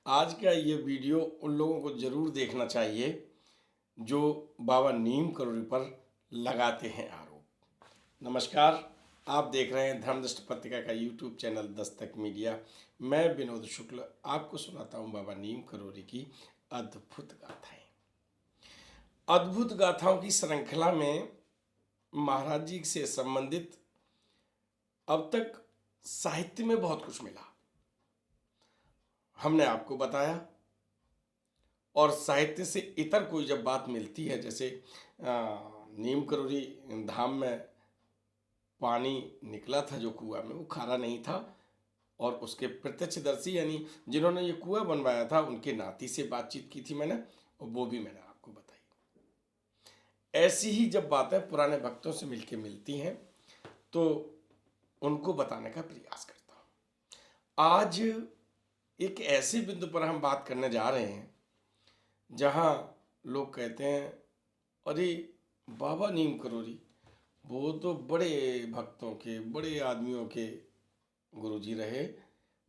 आज का ये वीडियो उन लोगों को ज़रूर देखना चाहिए जो बाबा नीम करोड़ी पर लगाते हैं आरोप। नमस्कार, आप देख रहे हैं धर्मदृष्टि पत्रिका का यूट्यूब चैनल दस्तक मीडिया। मैं विनोद शुक्ल आपको सुनाता हूँ बाबा नीम करोड़ी की अद्भुत गाथाएं। अद्भुत गाथाओं की श्रृंखला में महाराज जी से संबंधित अब तक साहित्य में बहुत कुछ मिला, हमने आपको बताया। और साहित्य से इतर कोई जब बात मिलती है, जैसे नीम करोड़ी धाम में पानी निकला था जो कुआं में, वो खारा नहीं था, और उसके प्रत्यक्षदर्शी यानी जिन्होंने ये कुआं बनवाया था उनके नाती से बातचीत की थी मैंने, और वो भी मैंने आपको बताई। ऐसी ही जब बातें पुराने भक्तों से मिलके मिलती हैं तो उनको बताने का प्रयास करता हूँ। आज एक ऐसे बिंदु पर हम बात करने जा रहे हैं जहाँ लोग कहते हैं, अरे बाबा नीम करोड़ी वो तो बड़े भक्तों के, बड़े आदमियों के गुरुजी रहे,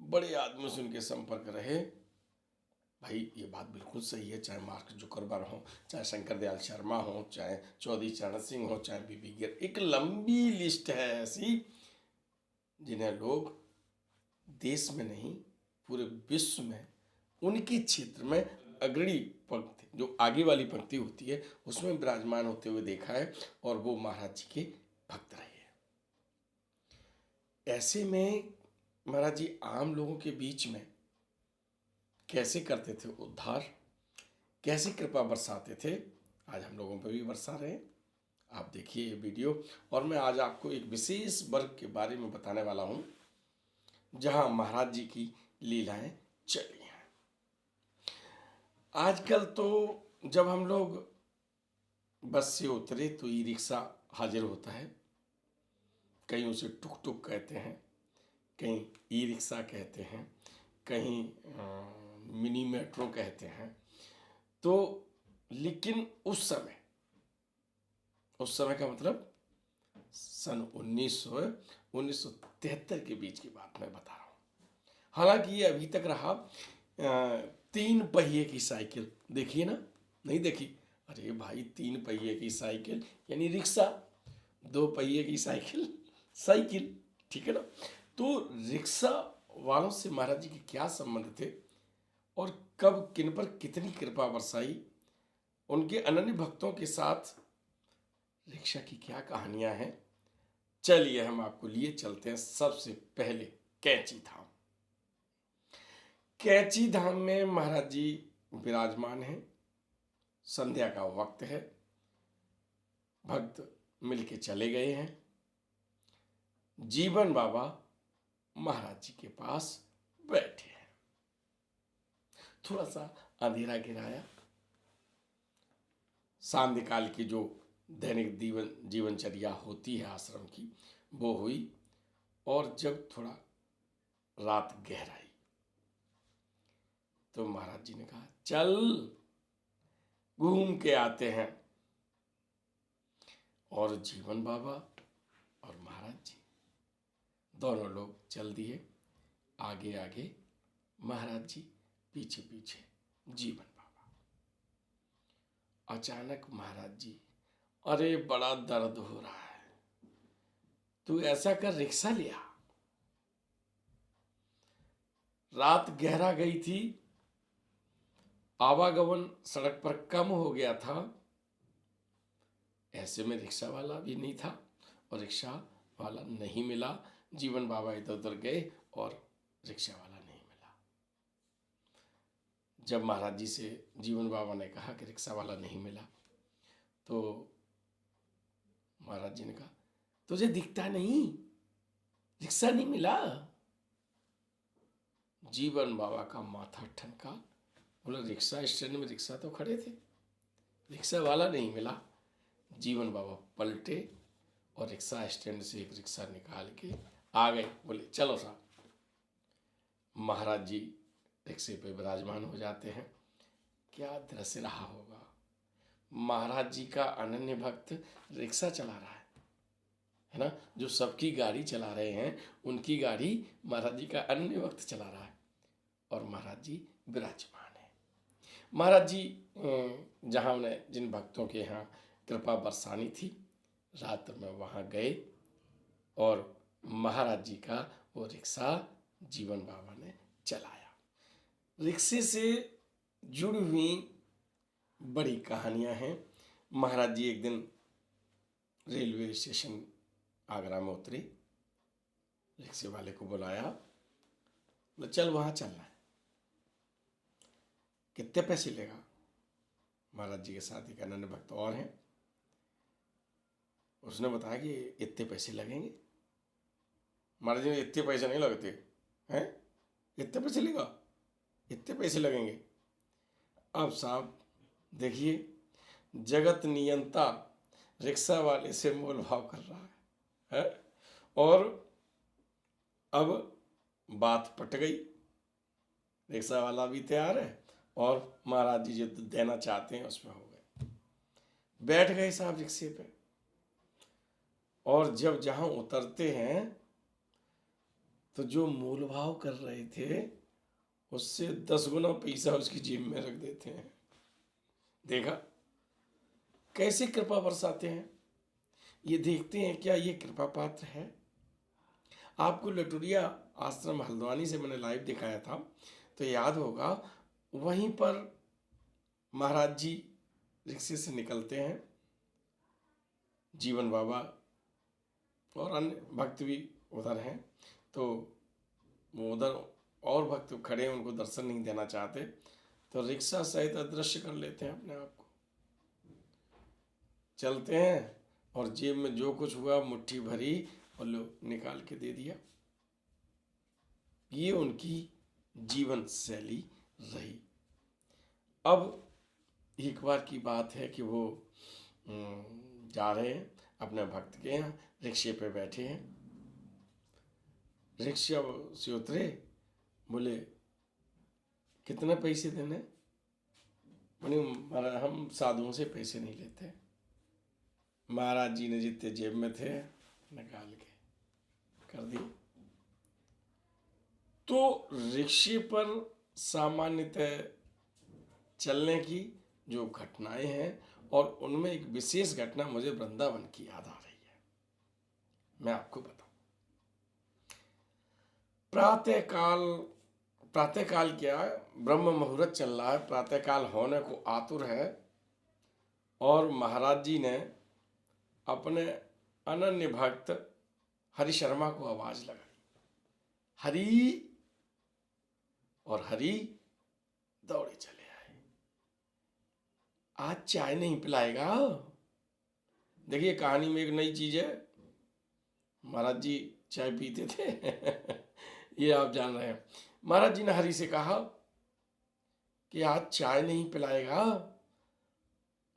बड़े आदमियों से उनके संपर्क रहे। भाई ये बात बिल्कुल सही है, चाहे मार्क जुकरबर्ग हो, चाहे शंकर दयाल शर्मा हो, चाहे चौधरी चरण सिंह हो, चाहे बीबी गिर, एक लंबी लिस्ट है ऐसी जिन्हें लोग देश में नहीं पूरे विश्व में उनके क्षेत्र में अग्रणी पंक्ति, जो आगे वाली पंक्ति होती है, उसमें विराजमान होते हुए देखा है, और वो महाराज जी के भक्त रहे हैं। ऐसे में महाराज जी आम लोगों के बीच में कैसे करते थे उद्धार, कैसे कृपा बरसाते थे, आज हम लोगों पर भी बरसा रहे हैं। आप देखिए ये वीडियो, और मैं आज आपको एक विशेष वर्ग के बारे में बताने वाला हूं जहां महाराज जी की लीलाएं चली हैं। आजकल तो जब हम लोग बस से उतरे तो ई रिक्शा हाजिर होता है, कहीं उसे टुक टुक कहते हैं, कहीं ई रिक्शा कहते हैं, कहीं मिनी मेट्रो कहते हैं। तो लेकिन उस समय का मतलब सन 1973 के बीच की बात मैं बता रहा हूँ। हालांकि ये अभी तक रहा। 3 पहिए की साइकिल देखिए ना, नहीं देखी? अरे भाई 3 पहिए की साइकिल यानी रिक्शा, 2 पहिए की साइकिल साइकिल, ठीक है ना? तो रिक्शा वालों से महाराज जी के क्या संबंध थे और कब किन पर कितनी कृपा बरसाई, उनके अनन्य भक्तों के साथ रिक्शा की क्या कहानियां हैं, चलिए हम आपको लिए चलते हैं। सबसे पहले कैंची धाम। कैंची धाम में महाराज जी विराजमान हैं। संध्या का वक्त है, भक्त मिलके चले गए हैं। जीवन बाबा महाराज जी के पास बैठे हैं। थोड़ा सा अंधेरा गिराया, सांध्य काल की जो दैनिक जीवनचर्या होती है आश्रम की, वो हुई। और जब थोड़ा रात गहराई तो महाराज जी ने कहा, चल घूम के आते हैं। और जीवन बाबा और महाराज जी दोनों लोग चल दिए, आगे आगे महाराज जी, पीछे पीछे जीवन बाबा। अचानक महाराज जी, अरे बड़ा दर्द हो रहा है, तू ऐसा कर रिक्शा लिया। रात गहरा गई थी, आवागमन सड़क पर कम हो गया था, ऐसे में रिक्शा वाला भी नहीं था और रिक्शा वाला नहीं मिला। जीवन बाबा इधर उधर गए और रिक्शा वाला नहीं मिला। जब महाराज जी से जीवन बाबा ने कहा कि रिक्शा वाला नहीं मिला, तो महाराज जी ने कहा, तुझे दिखता नहीं, रिक्शा नहीं मिला? जीवन बाबा का माथा ठनका, बोला रिक्शा स्टैंड में रिक्शा तो खड़े थे, रिक्शा वाला नहीं मिला। जीवन बाबा पलटे और रिक्शा स्टैंड से एक रिक्शा निकाल के आ गए, बोले चलो साहब। महाराज जी रिक्शे पे विराजमान हो जाते हैं। क्या दृश्य रहा होगा, महाराज जी का अनन्य भक्त रिक्शा चला रहा है ना? जो सबकी गाड़ी चला रहे हैं उनकी गाड़ी महाराज जी का अनन्य भक्त चला रहा है। और महाराज जी विराजमान हैं। महाराज जी जहाँ उन्हें जिन भक्तों के यहाँ कृपा बरसानी थी, रात में वहाँ गए और महाराज जी का वो रिक्शा जीवन बाबा ने चलाया। रिक्शे से जुड़ी हुई बड़ी कहानियाँ हैं। महाराज जी एक दिन रेलवे स्टेशन आगरा में उतरे, रिक्शे वाले को बुलाया, बोले चल वहाँ चलना है, कितने पैसे लेगा। महाराज जी के साथ एक अनन्य भक्त और हैं, उसने बताया कि इतने पैसे लगेंगे। महाराज जी ने इतने पैसे नहीं लगते हैं, इतने पैसे लेगा, इतने पैसे लगेंगे। अब साहब देखिए, जगत नियंता रिक्शा वाले से मोल भाव कर रहा है? और अब बात पट गई, रिक्शा वाला भी तैयार है और महाराज जी जो देना चाहते हैं उसमें हो गए। बैठ गए साहब रिक्शे पे, और जब जहां उतरते हैं तो जो मोल भाव कर रहे थे उससे 10 गुना पैसा उसकी जेब में रख देते हैं। देखा कैसे कृपा बरसाते हैं। ये देखते हैं क्या ये कृपा पात्र है। आपको लटुरिया आश्रम हल्द्वानी से मैंने लाइव दिखाया था तो याद होगा, वहीं पर महाराज जी रिक्शे से निकलते हैं, जीवन बाबा और अन्य भक्त भी उधर हैं, तो वो उधर और भक्त खड़े हैं, उनको दर्शन नहीं देना चाहते, तो रिक्शा सहित अदृश्य कर लेते हैं अपने आप को। चलते हैं और जेब में जो कुछ हुआ मुट्ठी भरी और लो निकाल के दे दिया। ये उनकी जीवन शैली रही। अब एक बार की बात है कि वो जा रहे हैं अपने भक्त के यहाँ, रिक्शे पे बैठे हैं, रिक्शा से उतरे, बोले कितने पैसे देने। बोले हम साधुओं से पैसे नहीं लेते। महाराज जी ने जितने जेब में थे निकाल के कर दिए। तो रिक्शे पर सामान्यतः चलने की जो घटनाएं हैं, और उनमें एक विशेष घटना मुझे वृंदावन की याद आ रही है, मैं आपको बताऊं। प्रातःकाल क्या, ब्रह्म मुहूर्त चल रहा है, प्रातःकाल होने को आतुर है, और महाराज जी ने अपने अनन्य भक्त हरि शर्मा को आवाज लगाई, हरि, और हरि दौड़े चले आए। आज चाय नहीं पिलाएगा। देखिए कहानी में एक नई चीज है, महाराज जी चाय पीते थे ये आप जान रहे हैं। महाराज जी ने हरि से कहा कि आज चाय नहीं पिलाएगा,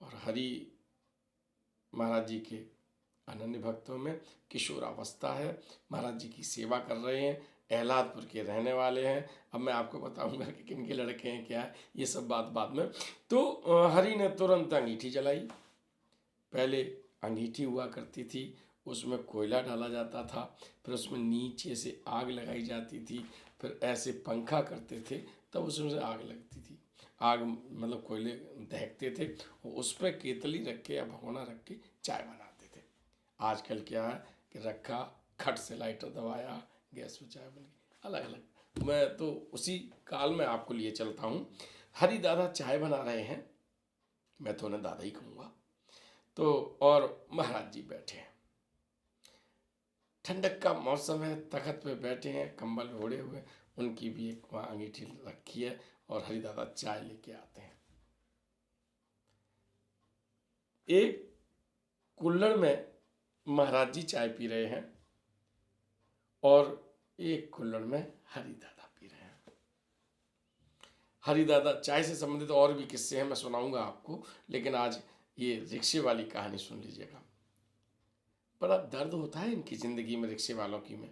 और हरि महाराज जी के अनन्य भक्तों में किशोरावस्था है, महाराज जी की सेवा कर रहे हैं, एलादपुर के रहने वाले हैं। अब मैं आपको बताऊंगा कि किन के लड़के हैं क्या है, ये सब बात बाद में। तो हरि ने तुरंत अंगीठी जलाई। पहले अंगीठी हुआ करती थी, उसमें कोयला डाला जाता था, फिर उसमें नीचे से आग लगाई जाती थी, फिर ऐसे पंखा करते थे तब उसमें से आग लगती थी। आग मतलब कोयले दहकते थे, और उस पर केतली रख के या भगोना रख के चाय बनाते थे। आजकल क्या है कि रखा, खट से लाइटर दबाया, गैस पर चाय बन गई, अलग अलग। मैं तो उसी काल में आपको लिए चलता हूँ। हरि दादा चाय बना रहे हैं, मैं तो उन्हें दादा ही कहूँगा। तो और महाराज जी बैठे हैं, ठंडक का मौसम है, तख्त पे बैठे हैं, कंबल ओढ़े हुए, उनकी भी एक वहाँ अंगीठी रखी है, और हरि दादा चाय लेके आते हैं। एक कुल्हड़ में महाराज जी चाय पी रहे हैं, और एक कुल्हड़ में हरि दादा पी रहे हैं। हरि दादा चाय से संबंधित और भी किस्से हैं, मैं सुनाऊंगा आपको, लेकिन आज ये रिक्शे वाली कहानी सुन लीजिएगा। बड़ा दर्द होता है इनकी जिंदगी में, रिक्शे वालों की में।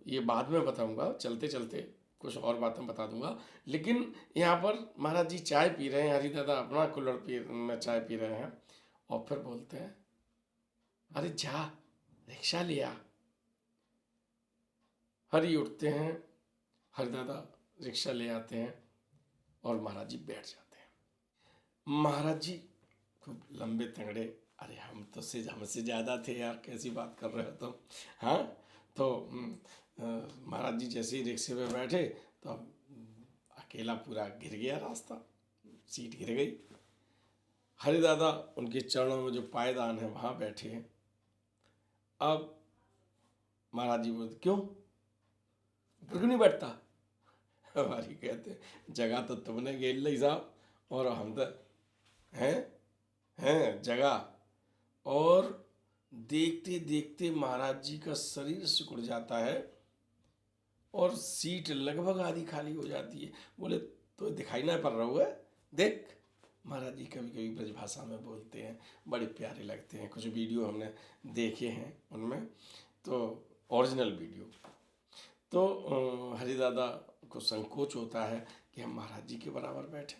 ये बाद में बताऊंगा, चलते चलते कुछ और बातें बता दूंगा। लेकिन यहाँ पर महाराज जी चाय पी रहे हैं, हरि दादा अपना कुल्हड़ में चाय पी रहे हैं, और फिर बोलते हैं, अरे जा रिक्शा लिया। हरि उठते हैं, हरिदादा रिक्शा ले आते हैं और महाराज जी बैठ जाते हैं। महाराज जी खूब लंबे तगड़े, अरे हम तो से हमसे ज़्यादा थे यार, कैसी बात कर रहे हो तुम। हाँ, तो महाराज जी जैसे ही रिक्शे पे बैठे तो अकेला पूरा गिर गया रास्ता, सीट गिर गई। हरिदादा उनके चरणों में जो पायदान है वहाँ बैठे हैं। अब महाराज जी बोलते, क्यों ऊपर क्यों नहीं बैठता? हमारी कहते, जगह तो तुमने गेल ली साहब, और हम तो हैं जगह। और देखते देखते महाराज जी का शरीर सिकुड़ जाता है और सीट लगभग आधी खाली हो जाती है। बोले, तो दिखाई ना पड़ रहा हुआ है, देख। महाराज जी कभी कभी ब्रजभाषा में बोलते हैं, बड़े प्यारे लगते हैं। कुछ वीडियो हमने देखे हैं उनमें, तो ओरिजिनल वीडियो। तो हरिदादा को संकोच होता है कि हम महाराज जी के बराबर बैठे।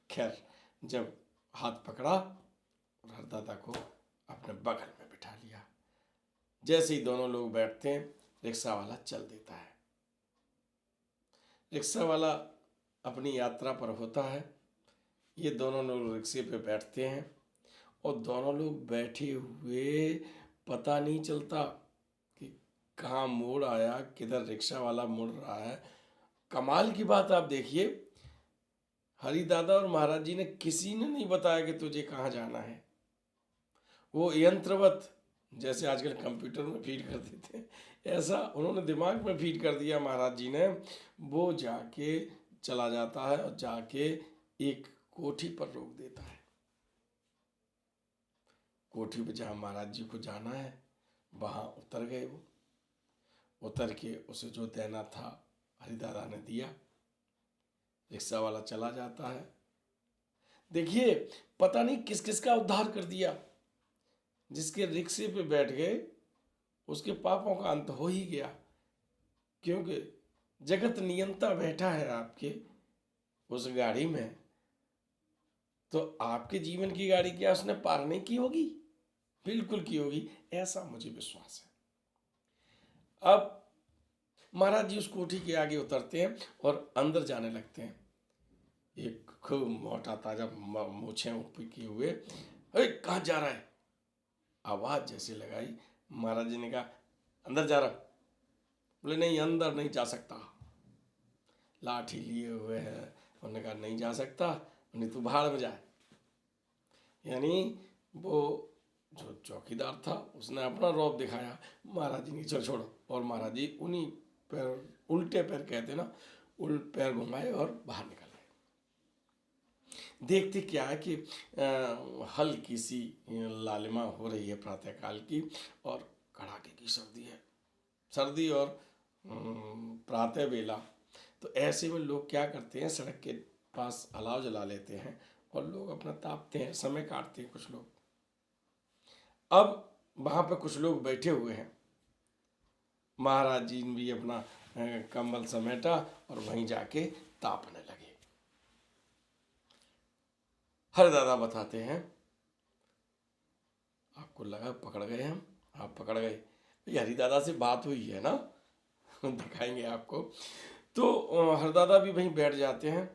खैर, जब हाथ पकड़ा और हरिदादा को अपने बगल में बिठा लिया। जैसे ही दोनों लोग बैठते हैं, रिक्शा वाला चल देता है। रिक्शा वाला अपनी यात्रा पर होता है। ये दोनों लोग रिक्शे पे बैठते हैं और दोनों लोग बैठे हुए पता नहीं चलता कि कहाँ मोड़ आया, किधर रिक्शा वाला मुड़ रहा है। कमाल की बात आप देखिए, हरिदादा और महाराज जी ने किसी ने नहीं बताया कि तुझे कहाँ जाना है। वो यंत्रवत, जैसे आजकल कंप्यूटर में फीड कर देते हैं, ऐसा उन्होंने दिमाग में फीड कर दिया महाराज जी ने। वो जाके चला जाता है और जाके एक कोठी पर रोक देता है। कोठी पे जहाँ महाराज जी को जाना है वहाँ उतर गए। वो उतर के उसे जो देना था हरिदादा ने दिया। रिक्शा वाला चला जाता है। देखिए, पता नहीं किस किस का उद्धार कर दिया। जिसके रिक्शे पे बैठ गए उसके पापों का अंत हो ही गया, क्योंकि जगत नियंता बैठा है आपके उस गाड़ी में, तो आपके जीवन की गाड़ी क्या उसने पार नहीं की होगी? बिल्कुल की होगी, ऐसा मुझे विश्वास है। अब महाराज जी उस कोठी के आगे उतरते हैं और अंदर जाने लगते हैं। एक खूब मोटा ताजा मूछें ऊपर किए हुए, अरे कहाँ जा रहा है? आवाज जैसे लगाई, महाराज जी ने कहा, अंदर जा रहा। बोले, नहीं अंदर नहीं जा सकता। लाठी लिए हुए हैं। उन्होंने कहा, नहीं जा सकता, नहीं तू भाड़ में जाए। यानी वो जो चौकीदार था उसने अपना रौब दिखाया। महाराज जी ने चल छोड़ो, और महाराज जी उन्हीं पैर, उल्टे पैर कहते ना, उल्ट पैर घुमाए और बाहर निकल गए। देखते क्या है कि हल्की सी लालिमा हो रही है प्रातःकाल की, और कड़ाके की सर्दी है। सर्दी और प्रातः बेला, तो ऐसे में लोग क्या करते हैं, सड़क के पास अलाव जला लेते हैं और लोग अपना तापते हैं, समय काटते हैं कुछ लोग। अब वहाँ पे कुछ लोग बैठे हुए हैं। महाराज जी ने भी अपना कंबल समेटा और वहीं जाके तापने लगे। हरिदादा बताते हैं, आपको लगा पकड़ गए हम, आप पकड़ गए। ये हरिदादा से बात हुई है ना, दिखाएंगे आपको। तो हरिदादा भी वहीं बैठ जाते हैं।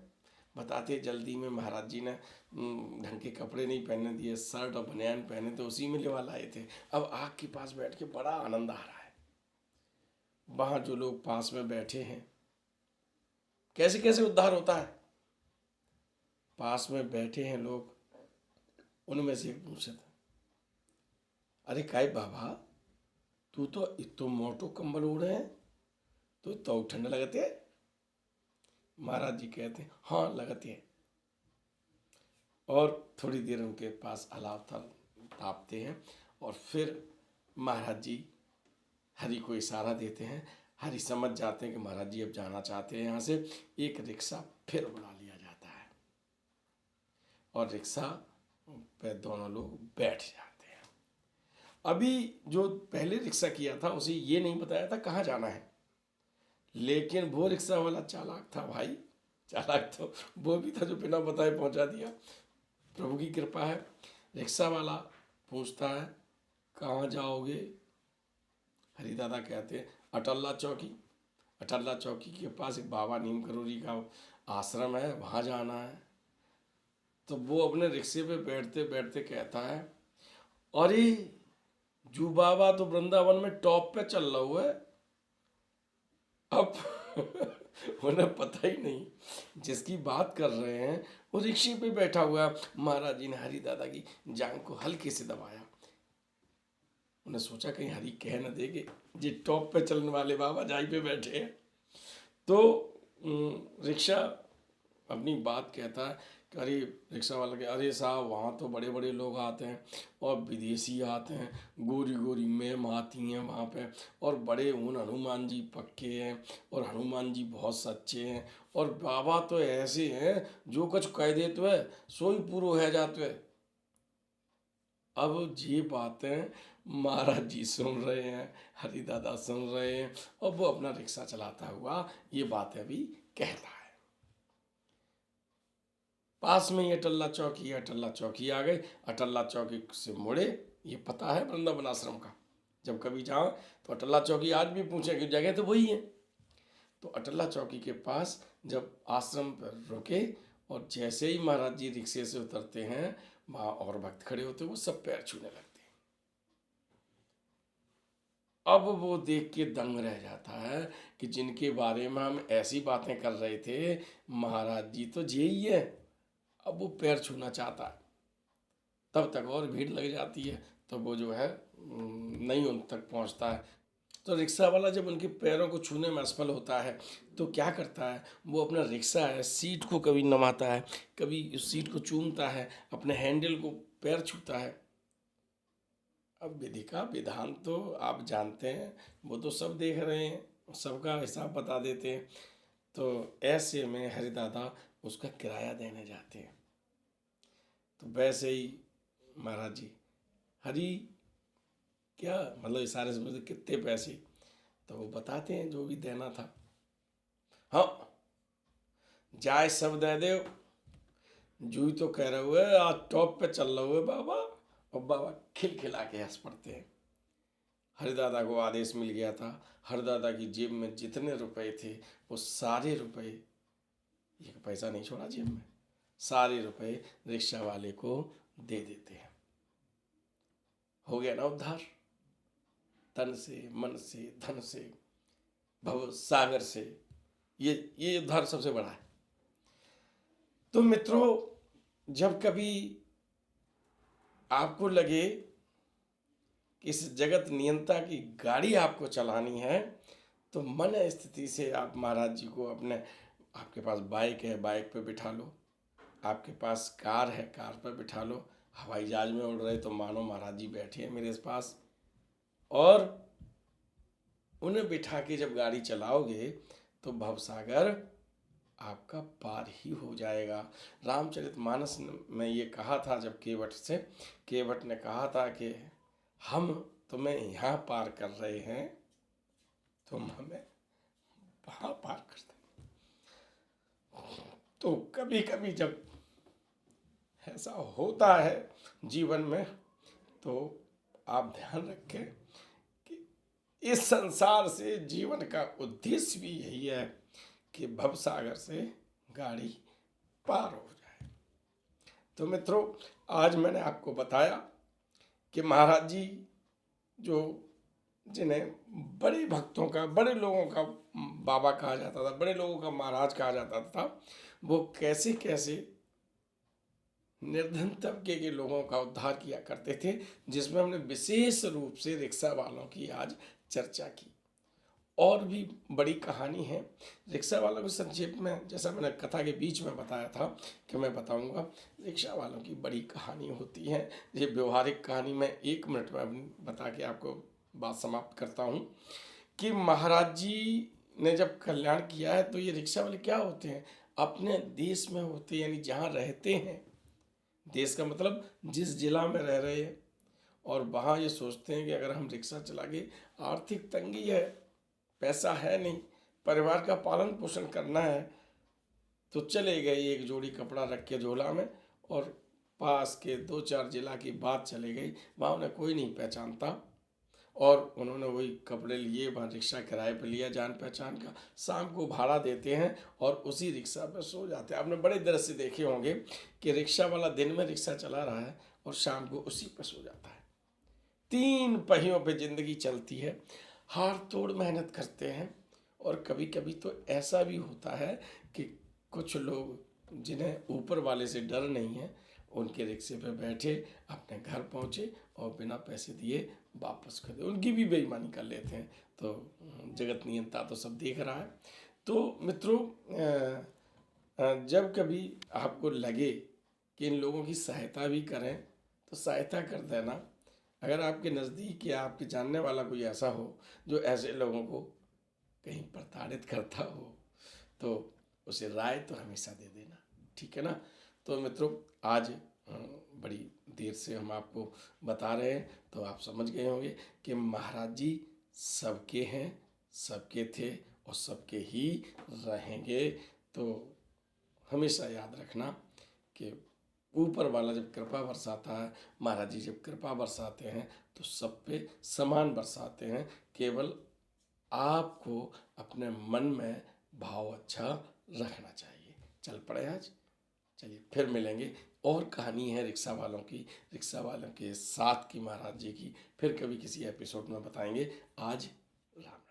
बताते जल्दी में महाराज जी ने ढंग के कपड़े नहीं पहनने दिए, शर्ट और बनियान पहने थे, उसी में लेवा लाए थे। अब आग के पास बैठ के बड़ा आनंद आ रहा है। वहाँ जो लोग पास में बैठे हैं, कैसे कैसे उद्धार होता है। पास में बैठे हैं लोग, उनमें से एक पूछे था, अरे काय बाबा, तू तो इतो मोटो कंबल ओढ़े हैं, तो ठंड लगते है? महाराज जी कहते हैं, हाँ लगते है। और थोड़ी देर उनके पास अलाव तापते हैं और फिर महाराज जी हरि को इशारा देते हैं। हरि समझ जाते हैं कि महाराज जी अब जाना चाहते हैं यहाँ से। एक रिक्शा फिर बुला लिया जाता है और रिक्शा पे दोनों लोग बैठ जाते हैं। अभी जो पहले रिक्शा किया था उसे ये नहीं बताया था कहाँ जाना है, लेकिन वो रिक्शा वाला चालाक था भाई। चालाक तो वो भी था जो बिना बताए पहुंचा दिया। प्रभु की कृपा है। रिक्शा वाला पूछता है, कहाँ जाओगे? हरिदादा कहते हैं, अटल्ला चौकी। अटल्ला चौकी के पास एक बाबा नीम करोली का आश्रम है, वहाँ जाना है। तो वो अपने रिक्शे पे बैठते बैठते कहता है, अरे जू बाबा तो वृंदावन में टॉप पे चल रहा हुआ है। अब उन्हें पता ही नहीं जिसकी बात कर रहे हैं वो रिक्शे पे बैठा हुआ है। महाराज जी ने हरि दादा की जांग को हल्के से दबाया। उन्हें सोचा कहीं हरि कह न देगे जी टॉप पे चलने वाले बाबा जाई पे बैठे हैं। तो रिक्शा अपनी बात कहता है कि अरे रिक्शा वाला के, अरे साहब वहाँ तो बड़े बड़े लोग आते हैं और विदेशी आते हैं, गोरी गोरी मैम आती हैं वहाँ पे, और बड़े उन हनुमान जी पक्के हैं और हनुमान जी बहुत सच्चे हैं, और बाबा तो ऐसे हैं जो कुछ कह देते है सो ही पूरा हो जाते है। अब ये बातें महाराज जी सुन रहे हैं, हरि दादा सुन रहे हैं, और वो अपना रिक्शा चलाता हुआ ये बातें भी कहता है। पास में ही अटल्ला चौकी है, अटल्ला चौकी आ गई। अटल्ला चौकी से मुड़े, ये पता है वृंदावन आश्रम का, जब कभी जाओ तो अटल्ला चौकी आज भी पूछे कि जगह तो वही है। तो अटल्ला चौकी के पास जब आश्रम पर रुके और जैसे ही महाराज जी रिक्शे से उतरते हैं, वहाँ और भक्त खड़े होते, वो सब पैर छूने लगते। अब वो देख के दंग रह जाता है कि जिनके बारे में हम ऐसी बातें कर रहे थे, महाराज जी तो यही है। अब वो पैर छूना चाहता है, तब तक और भीड़ लग जाती है, तो वो जो है नहीं उन तक पहुंचता है। तो रिक्शा वाला जब उनके पैरों को छूने में असफल होता है तो क्या करता है, वो अपना रिक्शा है सीट को कभी नमाता है, कभी उस सीट को चूमता है, अपने हैंडल को पैर छूता है। अब विधि का विधान तो आप जानते हैं, वो तो सब देख रहे हैं, सबका हिसाब बता देते हैं। तो ऐसे में हरिदादा उसका किराया देने जाते हैं। तो वैसे ही महाराज जी हरी क्या मतलब इशारे से बोलते कितने पैसे, तो वो बताते हैं जो भी देना था। हाँ जाए सब दे दे, जूई तो कह रहे हुए आज टॉप पे चल रहे हुए बाबा, और बाबा खिलखिला के हंस पड़ते हैं। हरिदादा को आदेश मिल गया था, हरिदादा की जेब में जितने रुपए थे वो सारे रुपए, एक पैसा नहीं छोड़ा जेब में, सारे रुपए रिक्शा वाले को दे देते हैं। हो गया ना उद्धार, तन से मन से धन से भव सागर से, ये उद्धार सबसे बड़ा है। तो मित्रों जब कभी आपको लगे कि इस जगत नियंता की गाड़ी आपको चलानी है, तो मन स्थिति से आप महाराज जी को अपने, आपके पास बाइक है बाइक पे बिठा लो, आपके पास कार है कार पर बिठा लो, हवाई जहाज में उड़ रहे तो मानो महाराज जी बैठे हैं मेरे पास, और उन्हें बिठा के जब गाड़ी चलाओगे तो भवसागर आपका पार ही हो जाएगा। रामचरितमानस में ये कहा था जब केवट से, केवट ने कहा था कि हम तुम्हें यहाँ पार कर रहे हैं, तुम हमें वहाँ पार कर दे। तो कभी कभी जब ऐसा होता है जीवन में, तो आप ध्यान रखें कि इस संसार से जीवन का उद्देश्य भी यही है कि भवसागर से गाड़ी पार हो जाए। तो मित्रों आज मैंने आपको बताया कि महाराज जी जो जिन्हें बड़े भक्तों का, बड़े लोगों का बाबा कहा जाता था, बड़े लोगों का महाराज कहा जाता था, वो कैसे कैसे निर्धन तबके के लोगों का उद्धार किया करते थे, जिसमें हमने विशेष रूप से रिक्शा वालों की आज चर्चा की। और भी बड़ी कहानी है रिक्शा वालों को संक्षेप में, जैसा मैंने कथा के बीच में बताया था कि मैं बताऊंगा, रिक्शा वालों की बड़ी कहानी होती है। ये व्यवहारिक कहानी मैं 1 मिनट में बता के आपको बात समाप्त करता हूँ कि महाराज जी ने जब कल्याण किया है, तो ये रिक्शा वाले क्या होते हैं, अपने देश में होते हैं, यानी जहाँ रहते हैं, देश का मतलब जिस जिला में रह रहे हैं, और वहाँ ये सोचते हैं कि अगर हम रिक्शा चला के, आर्थिक तंगी है, पैसा है नहीं, परिवार का पालन पोषण करना है, तो चले गए एक जोड़ी कपड़ा रख के झोला में, और पास के 2-4 जिला की बात चले गई, वहाँ उन्हें कोई नहीं पहचानता, और उन्होंने वही कपड़े लिए, वहाँ रिक्शा किराए पे लिया जान पहचान का, शाम को भाड़ा देते हैं और उसी रिक्शा पे सो जाते हैं। आपने बड़े दृश्य देखे होंगे कि रिक्शा वाला दिन में रिक्शा चला रहा है और शाम को उसी पे सो जाता है। 3 पहियों पे जिंदगी चलती है, हाड़ तोड़ मेहनत करते हैं। और कभी कभी तो ऐसा भी होता है कि कुछ लोग जिन्हें ऊपर वाले से डर नहीं है, उनके रिक्शे पे बैठे अपने घर पहुँचे और बिना पैसे दिए वापस कर दे, उनकी भी बेईमानी कर लेते हैं। तो जगत नियंता तो सब देख रहा है। तो मित्रों, जब कभी आपको लगे कि इन लोगों की सहायता भी करें तो सहायता कर देना। अगर आपके नज़दीक या आपके जानने वाला कोई ऐसा हो जो ऐसे लोगों को कहीं प्रताड़ित करता हो, तो उसे राय तो हमेशा दे देना, ठीक है ना। तो मित्रों, आज बड़ी देर से हम आपको बता रहे हैं, तो आप समझ गए होंगे कि महाराज जी सबके हैं, सबके थे और सबके ही रहेंगे। तो हमेशा याद रखना कि ऊपर वाला जब कृपा बरसाता है, महाराज जी जब कृपा बरसाते हैं तो सब पे समान बरसाते हैं। केवल आपको अपने मन में भाव अच्छा रखना चाहिए। चल पड़े आज, चलिए फिर मिलेंगे। और कहानी है रिक्शा वालों की, रिक्शा वालों के साथ की महाराज जी की, फिर कभी किसी एपिसोड में बताएंगे। आज राम।